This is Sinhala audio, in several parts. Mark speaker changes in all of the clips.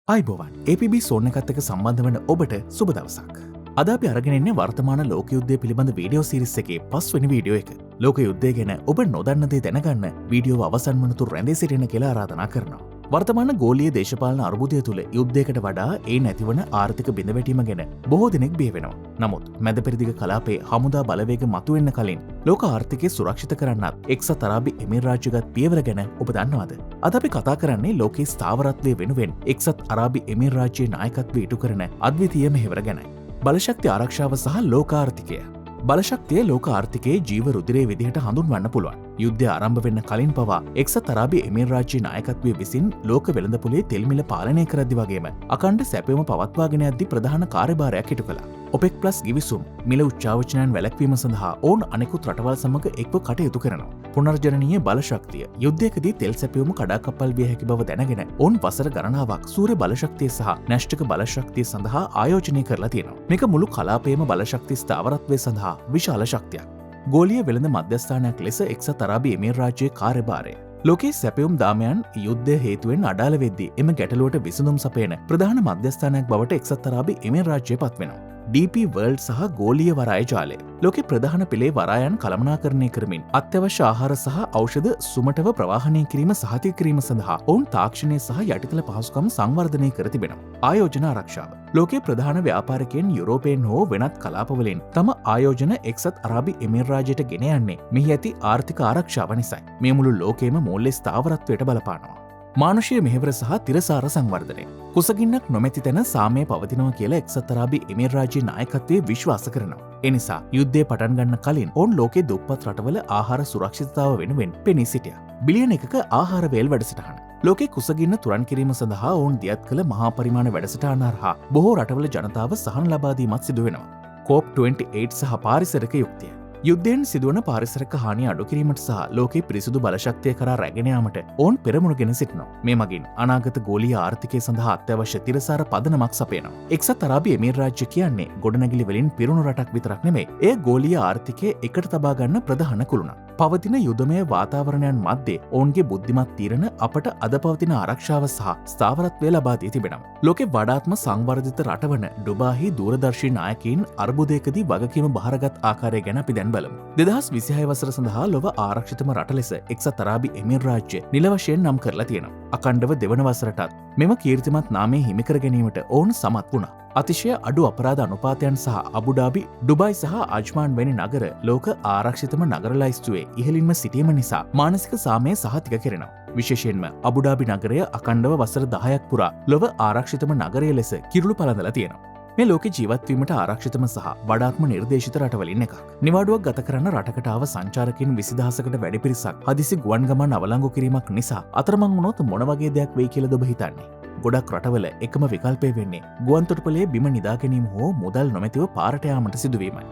Speaker 1: අයිබෝවන් APB සෝන එකත් එක සම්බන්ධ වන ඔබට සුබ දවසක්. අද අපි අරගෙන එන්නේ වර්තමාන ලෝක යුද්ධය පිළිබඳ වීඩියෝ සීරීස් එකේ 5 වෙනි වීඩියෝ එක. ලෝක යුද්ධය ගැන ඔබ නොදන්න දේ දැනගන්න වීඩියෝව අවසන් වනතුරු රැඳී සිටින්න කියලා ආරාධනා කරනවා. වර්තමාන ගෝලීය දේශපාලන අර්බුදය තුළ යුද්ධයකට වඩා ඒ නැතිවන ආර්ථික බිඳවැටීම ගැන බොහෝ දෙනෙක් බිය වෙනවා. නමුත් මැද පෙරදිග කලාපයේ හමුදා බලවේග මතුවෙන්න කලින් ලෝක ආර්ථිකය සුරක්ෂිත කරන්නත් එක්සත් අරාබි එමිරාජ්‍යගත් පියවර ගැන ඔබ දන්නවද? අද අපි කතා කරන්නේ ලෝකයේ ස්ථාවරත්වය වෙනුවෙන් එක්සත් අරාබි එමිරාජ්‍යයේ නායකත්වය ඉටු කරන අද්විතීය මෙහෙවර ගැනයි. බලශක්ති ආරක්ෂාව සහ ලෝකාර්ථිකය. බලශක්තිය ලෝක ආර්ථිකයේ ජීව රුධිරයේ විදිහට හඳුන්වන්න පුළුවන්. යුද්ධය ආරම්භ වෙන්න කලින් පවා එක්සත් අරාබි එමිරාජ්‍යයේ නායකත්වයේ විසින් ලෝක වෙළඳපොලේ තෙල් මිල පාලනය කරද්දි වගේම අඛණ්ඩ සැපයුම පවත්වාගෙන යද්දී ප්‍රධාන කාර්යභාරයක් ඉටු කළා. OPEC+ ගිවිසුම් මිල උච්චාවචනයන් වැළැක්වීම සඳහා ඔවුන් අනෙකුත් රටවල් සමග එක්ව කටයුතු කරනවා. පුනර්ජනනීය බලශක්තිය යුද්ධයකදී තෙල් සැපයුම කඩාකප්පල් විය හැකි බව දැනගෙන ඔවුන් වසර ගණනාවක් සූර්ය බලශක්තිය සහ න්‍යෂ්ටික බලශක්තිය සඳහා ආයෝජනය කරලා තියෙනවා. මේක මුළු කලාපයේම බලශක්ති ස්ථාවරත්වය සඳහා විශාල ශක්තියක්. ගෝලීය වෙළඳ මධ්‍යස්ථානයක් ලෙස එක්සත් අරාබි එමිරාජ්‍යයේ කාර්යභාරය. ලෝකයේ සැපයුම් දාමයන් යුද්ධය හේතුවෙන් අඩාල වෙද්දී එම ගැටලුවට විසඳුම් සපයන ප්‍රධාන මධ්‍යස්ථානයක් බවට එක්සත් අරාබි එමිරාජ්‍යය පත් වෙනවා. DP World සහ ගෝලීය වරාය ජාලය. ලෝකේ ප්‍රධාන පෙළේ වරායන් කළමනාකරණය කරමින් අත්‍යවශ්‍ය ආහාර සහ ඖෂධ සුමටව ප්‍රවාහනය කිරීම සහතික කිරීම සඳහා ඔවුන් තාක්ෂණය සහ යටිතල පහසුකම් සංවර්ධනය කර තිබෙනවා. ආයෝජන ආරක්ෂාව. ලෝකයේ ප්‍රධාන ව්‍යාපාරිකයන් යුරෝපයෙන් හෝ වෙනත් කලාපවලින් තම ආයෝජන එක්සත් අරාබි එමිරාජ්‍යයට ගෙන යන්නේ මෙහි ඇති ආර්ථික ආරක්ෂාව නිසයි. මේ මුළු ලෝකයේම මූල්‍ය ස්ථාවරත්වයට බලපානවා. මානුෂීය මෙහෙවර සහ තිරසාර සංවර්ධනය. කුසගින්නක් නොමැති තැන සාමය පවතිනවා කියලා එක්සත් අරාබි එමිරාජ්‍යයේ නායකත්වයේ විශ්වාස කරනවා. එනිසා යුද්ධය පටන් ගන්න කලින් ඔවුන් ලෝකයේ දුප්පත් රටවල ආහාර සුරක්ෂිතතාව වෙනුවෙන් පෙනී සිටියා. බිලියන එකක ආහාර වේල් වැඩසටහන. ලෝකයේ කුසගින්න තුරන් කිරීම සඳහා ඔවුන් දියත් කළ මහා පරිමාණ වැඩසටහන හරහා බොහෝ රටවල ජනතාව සහන ලබා දීමත් සිදු වෙනවා. COP28 සහ පාරිසරික යුක්තිය. යුද්ධයෙන් සිදුවන පාරිසරික හානිය අඩු කිරීමට සහ ලෝකයේ පිරිසුදු බලශක්තිය කරා රැගෙන යාමට ඔවුන් පෙරමුණුගෙන සිටිනවා. මේ මගින් අනාගත ගෝලීය ආර්ථිකය සඳහා අත්‍යවශ්‍ය තිරසාර පදනමක් සපයනවා. එක්සත් අරාබි එමිරාජ්‍ය කියන්නේ ගොඩනැගිලි වලින් පිරුණු රටක් විතරක් නෙමෙයි. එය ගෝලීය ආර්ථිකය එකට තබා ගන්න ප්‍රධාන කුළුණක්. පවතින යුදමය වාතාවරණයන් මැද්දේ ඔවුන්ගේ බුද්ධිමත් තීරණ අපට අද පවතින ආරක්ෂාව සහ ස්ථාවරත්වය ලබා දී තිබෙනවා. ලෝකේ වඩාත්ම සංවර්ධිත රටවන ඩුබායි දූරදර්ශී නායකයින් අර්බුදයකදී වගකීම බහරගත් ආකාරය ගැන අපි දැන් බලමු. 2026 වසර සඳහා ලොව ආරක්ෂිතම රට ලෙස එක්සත් අරාබි එමිරාජ්‍ය නිල වශයෙන් නම් කරලා තියෙනවා. අඛණ්ඩව දෙවන වසරටත් මෙම කීර්තිමත් නාමය හිමි කර ගැනීමට ඔවුන් සමත් වුණා. අතිශය අඩු අපරාධ අනුපාතයන් සහ අබුඩාබි, ඩුබයි සහ අජ්මාන් වැනි නගර ලෝක ආරක්ෂිතම නගර ලයිස්තුවේ ඉහළින්ම සිටීම නිසා මානසික සාමය සහතික කෙරෙනවා. විශේෂයෙන්ම අබුඩාබි නගරය අඛණ්ඩව වසර 10ක් පුරා ලොව ආරක්ෂිතම නගරය ලෙස කිරුළු පළඳලා තියෙනවා. මේ ලෝකේ ජීවත්වීමට ආරක්ෂිතම සහ වඩාත්ම නිර්දේශිත රටවලින් එකක්. නිවාඩුවක් ගත කරන්න රටකට ආව සංචාරකයන් 20000කට වැඩි පිරිසක් හදිසි ගුවන් ගමන් අවලංගු කිරීමක් නිසා අතරමං වුණොත් මොන වගේ දෙයක් වෙයි කියලාද ඔබ හිතන්නේ? ගොඩක් රටවල එකම විකල්පය වෙන්නේ ගුවන් තොටුපළේ බිම නිදා ගැනීම හෝ මුදල් නොමැතිව පාරට යාමට සිදුවීමයි.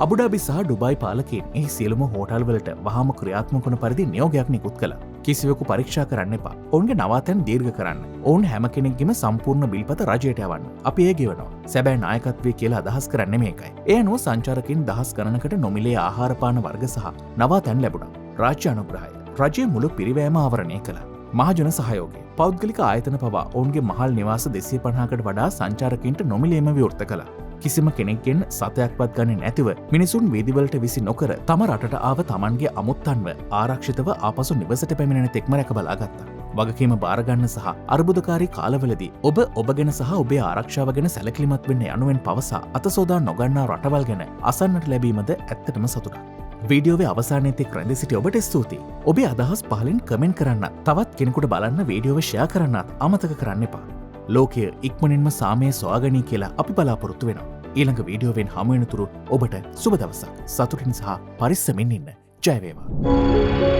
Speaker 1: අබුඩාබි සහ ඩුබයි පාලකයන් එහි සියලුම හෝටල් වලට වහාම ක්‍රියාත්මක වන පරිදි නියෝගයක් නිකුත් කළා. කිසිවෙකු පරීක්ෂා කරන්න එපා. ඔවුන්ගේ නවාතැන් දීර්ඝ කරන්න. ඔවුන් හැම කෙනෙක්ගේම සම්පූර්ණ බිල්පත රජයට යවන්න. අපි ඒ ගෙවනවා. සැබෑ නායකත්වය කියලා අදහස් කරන්නේ මේකයි. ඒ අනුව සංචාරකයන් දහස් ගණනකට නොමිලේ ආහාර පාන වර්ග සහ නවාතැන් ලැබුණා. රාජ්‍ය අනුග්‍රහය. රජය මුළු පිරිවෑම ආවරණය කළා. මහජන සහයෝගය. පෞද්ගලික ආයතන පවා ඔවුන්ගේ මහල් නිවාස 250කට වඩා සංචාරකයන්ට නොමිලේම විවෘත කළා. කිසිම කෙනෙක්ගෙන් සතයක්වත් ගන්නේ නැතිව මිනිසුන් වේදිවලට විසි නොකර තම රටට ආව තමන්ගේ අමුත්තන්ව ආරක්ෂිතව ආපසු නිවසට පැමිණෙන තෙක්ම රැක බලාගත්තා. වගකීම බාරගන්න සහ අර්බුදකාරී කාලවලදී ඔබ ගැන සහ ඔබේ ආරක්ෂාව ගැන සැලකිලිමත් වෙන්න යනුවෙන් පවසා අතසෝදා නොගන්නා රටවල් ගැන අසන්නට ලැබීමද ඇත්තටම සතුටක්. වීඩියෝවේ අවසානයේ තෙක් රැඳී සිටි ඔබට ස්තුතියි. ඔබේ අදහස් පහලින් කමෙන්ට් කරන්නත් තවත් කෙනෙකුට බලන්න වීඩියෝව ෂෙයා කරන්නත් අමතක කරන්න එපා. ලෝකය ඉක්මනින්ම සාමය සොයාගනී කියලා අපි බලාපොරොත්තු වෙනවා. ඊළඟ වීඩියෝවෙන් හමු වෙනතුරු ඔබට සුබ දවසක්. සතුටින් සහ පරිස්සමින් ඉන්න. ජය වේවා.